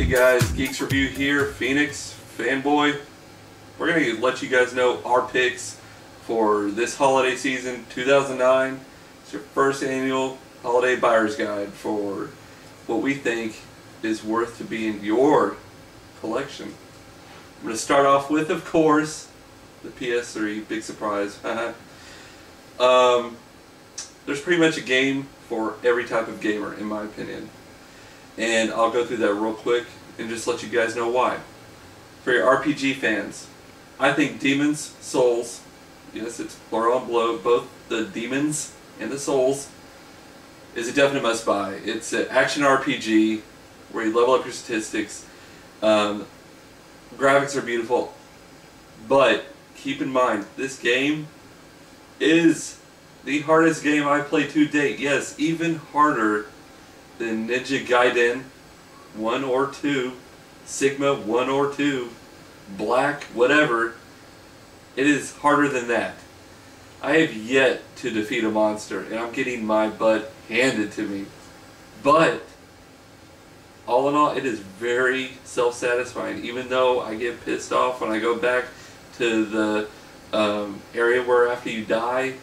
Hey guys, Geeks Review here, Phoenix, Fanboy. We're going to let you guys know our picks for this holiday season, 2009. It's your first annual holiday buyer's guide for what we think is worth to be in your collection. I'm going to start off with, of course, the PS3, big surprise. There's pretty much a game for every type of gamer, in my opinion. And I'll go through that real quick and just let you guys know why. For your RPG fans, I think Demon's Souls, yes, it's plural on both the Demons and the Souls, is a definite must-buy. It's an action RPG where you level up your statistics. Graphics are beautiful, but keep in mind, this game is the hardest game I've played to date. Yes, even harder than Ninja Gaiden 1 or 2, Sigma 1 or 2, Black, whatever. It is harder than that. I have yet to defeat a monster, and I'm getting my butt handed to me. But, all in all, it is very self-satisfying, even though I get pissed off when I go back to the area where after you die,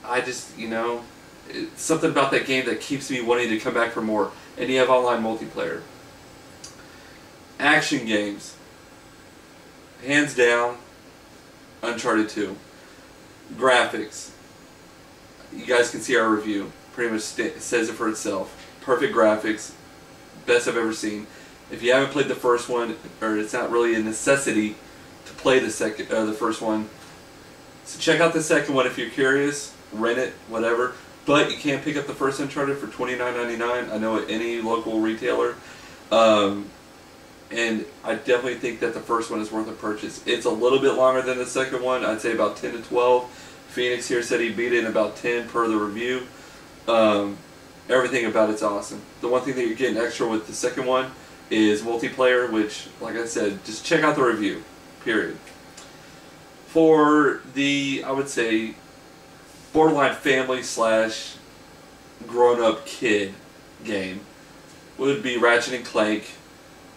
I just, it's something about that game that keeps me wanting to come back for more. And you have online multiplayer. Action games. Hands down, Uncharted 2. Graphics. You guys can see our review. Pretty much says it for itself. Perfect graphics. Best I've ever seen. If you haven't played the first one, or it's not really a necessity to play the first one, so check out the second one if you're curious. Rent it, whatever. But you can't pick up the first Uncharted for $29.99. I know at any local retailer. And I definitely think that the first one is worth a purchase. It's a little bit longer than the second one. I'd say about 10 to 12. Phoenix here said he beat it in about 10 per the review. Everything about it's awesome. The one thing that you're getting extra with the second one is multiplayer, which, like I said, just check out the review. Period. For the, I would say, borderline family / grown-up kid game would be Ratchet & Clank,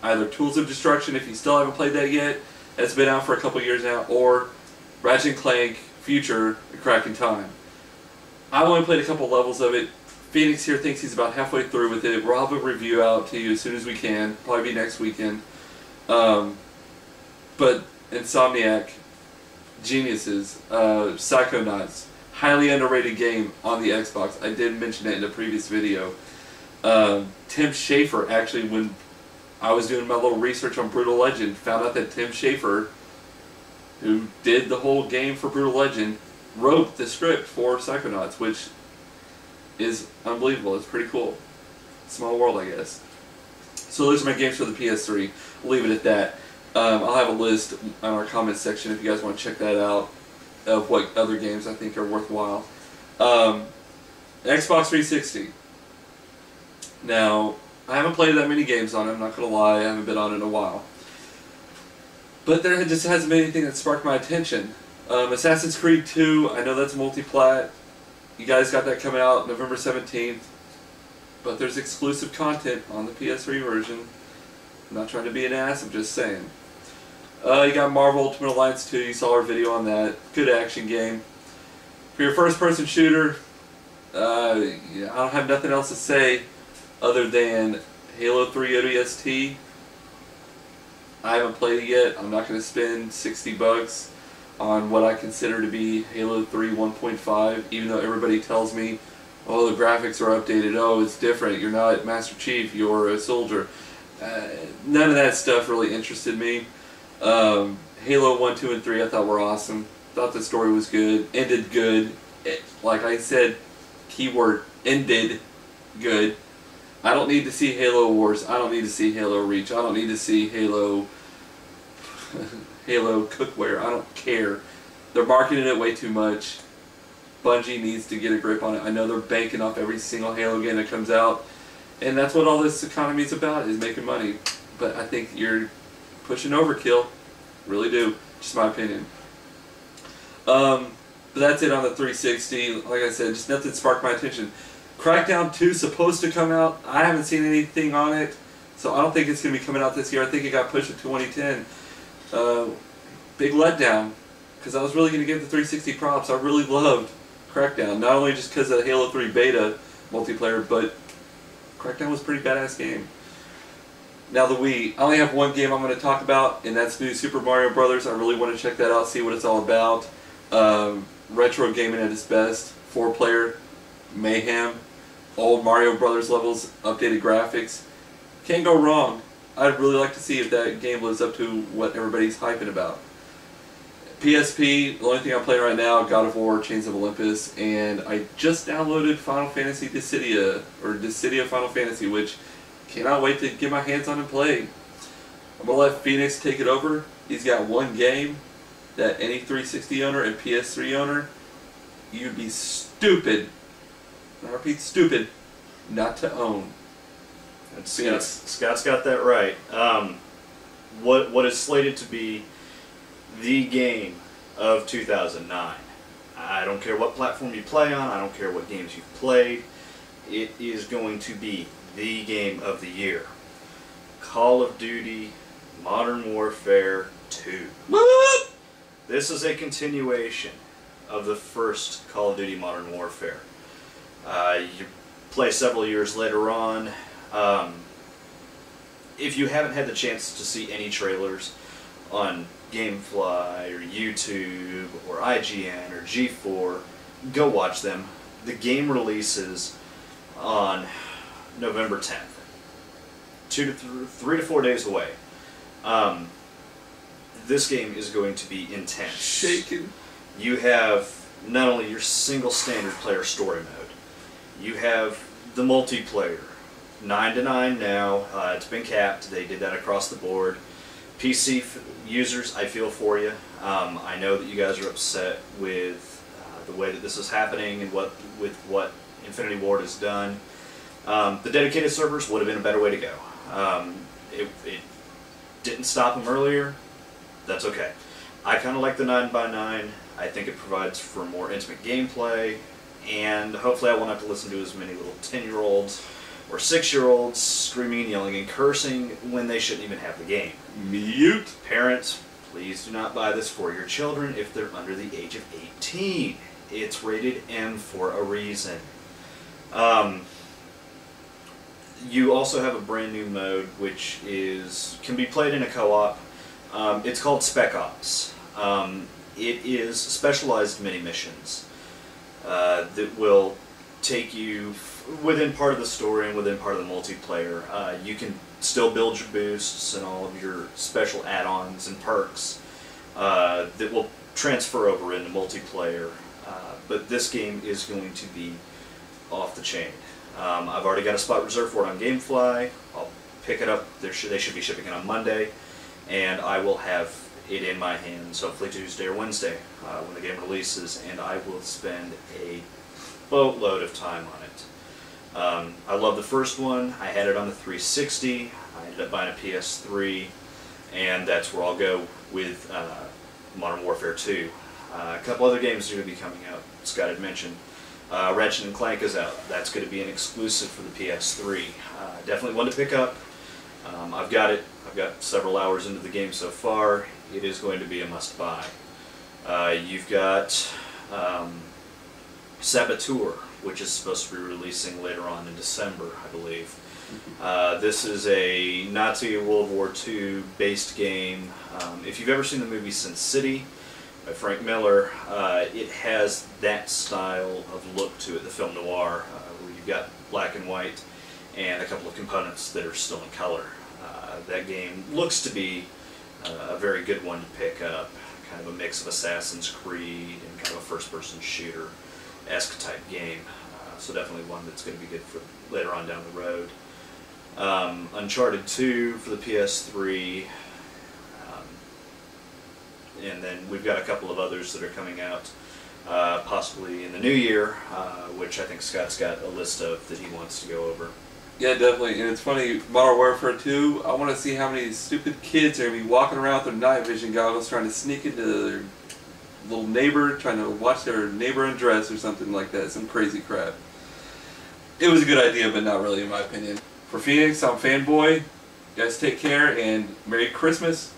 either Tools of Destruction if you still haven't played that yet, it's been out for a couple years now, or Ratchet & Clank Future: A Crack in Time. I've only played a couple levels of it. Phoenix here thinks he's about halfway through with it. We'll have a review out to you as soon as we can, probably be next weekend. But Insomniac, geniuses, Psychonauts, highly underrated game on the Xbox. I did mention it in a previous video. Tim Schafer, actually, when I was doing my little research on Brutal Legend, found out that Tim Schafer, who did the whole game for Brutal Legend, wrote the script for Psychonauts, which is unbelievable. It's pretty cool. Small world, I guess. So those are my games for the PS3. We'll leave it at that. I'll have a list on our comments section if you guys want to check that out, of what other games I think are worthwhile. Xbox 360. Now, I haven't played that many games on it, I'm not going to lie, I haven't been on it in a while. But there just hasn't been anything that sparked my attention. Assassin's Creed 2, I know that's multi-plat. You guys got that coming out November 17th. But there's exclusive content on the PS3 version. I'm not trying to be an ass, I'm just saying. You got Marvel Ultimate Alliance 2, you saw our video on that. Good action game. For your first-person shooter, I don't have nothing else to say other than Halo 3 ODST. I haven't played it yet. I'm not going to spend $60 on what I consider to be Halo 3 1.5, even though everybody tells me, oh, the graphics are updated, oh, it's different, you're not Master Chief, you're a soldier. None of that stuff really interested me. Halo 1, 2, and 3 I thought were awesome. Thought the story was good. Ended good. Like I said, keyword, ended good. I don't need to see Halo Wars. I don't need to see Halo Reach. I don't need to see Halo cookware. I don't care. They're marketing it way too much. Bungie needs to get a grip on it. I know they're banking off every single Halo game that comes out. And that's what all this economy is about, is making money. But I think you're pushing overkill. Really do. Just my opinion. But that's it on the 360. Like I said, just nothing sparked my attention. Crackdown 2 is supposed to come out. I haven't seen anything on it. So I don't think it's going to be coming out this year. I think it got pushed to 2010. Big letdown, because I was really going to give the 360 props. I really loved Crackdown, not only just because of Halo 3 beta multiplayer, but Crackdown was a pretty badass game. Now the Wii, I only have one game I'm going to talk about, and that's New Super Mario Brothers. I really want to check that out, see what it's all about. Retro gaming at its best, 4-player mayhem, old Mario Brothers levels, updated graphics. Can't go wrong. I'd really like to see if that game lives up to what everybody's hyping about. PSP, the only thing I'm playing right now, God of War, Chains of Olympus, and I just downloaded Final Fantasy Dissidia, or Dissidia Final Fantasy, which cannot wait to get my hands on and play. I'm going to let Phoenix take it over. He's got one game that any 360 owner and PS3 owner, you'd be stupid, I repeat stupid, not to own. Scott's got that right. What is slated to be the game of 2009. I don't care what platform you play on, I don't care what games you've played, it is going to be the game of the year. Call of Duty Modern Warfare 2. What? This is a continuation of the first Call of Duty Modern Warfare. You play several years later on. If you haven't had the chance to see any trailers on Gamefly or YouTube or IGN or G4, go watch them. The game releases on November 10th. 3 to 4 days away. This game is going to be intense. Shaken. You have not only your single standard player story mode, you have the multiplayer. 9 to 9 now. It's been capped. They did that across the board. PC users, I feel for you. I know that you guys are upset with the way that this is happening and what Infinity Ward has done. The dedicated servers would have been a better way to go. It didn't stop them earlier. That's okay. I kind of like the 9x9. I think it provides for more intimate gameplay, and hopefully I won't have to listen to as many little 10-year-olds or 6-year-olds screaming and yelling and cursing when they shouldn't even have the game. Mute. Parents, please do not buy this for your children if they're under the age of 18. It's rated M for a reason. You also have a brand new mode which can be played in a co-op. It's called Spec Ops. It is specialized mini missions that will take you within part of the story and within part of the multiplayer. You can still build your boosts and all of your special add-ons and perks that will transfer over into multiplayer. But this game is going to be off the chain. I've already got a spot reserved for it on Gamefly. I'll pick it up. They should be shipping it on Monday, and I will have it in my hands hopefully Tuesday or Wednesday when the game releases, and I will spend a boatload of time on it. I love the first one. I had it on the 360. I ended up buying a PS3, and that's where I'll go with Modern Warfare 2. A couple other games are going to be coming out. Scott had mentioned. Ratchet & Clank is out. That's going to be an exclusive for the PS3. Definitely one to pick up. I've got it. I've got several hours into the game so far. It is going to be a must-buy. You've got Saboteur, which is supposed to be releasing later on in December, I believe. This is a Nazi World War II based game. If you've ever seen the movie Sin City by Frank Miller, it has that style of look to it, the film noir, where you've got black and white and a couple of components that are still in color. That game looks to be a very good one to pick up, kind of a mix of Assassin's Creed and kind of a first-person shooter-esque type game. So definitely one that's going to be good for later on down the road. Uncharted 2 for the PS3, and then we've got a couple of others that are coming out possibly in the new year, which I think Scott's got a list of that he wants to go over. Yeah, definitely. And it's funny, Modern Warfare 2, I want to see how many stupid kids are going to be walking around with their night vision goggles trying to sneak into their little neighbor, trying to watch their neighbor undress or something like that. Some crazy crap. It was a good idea, but not really in my opinion. For Phoenix, I'm Fanboy. You guys take care and Merry Christmas.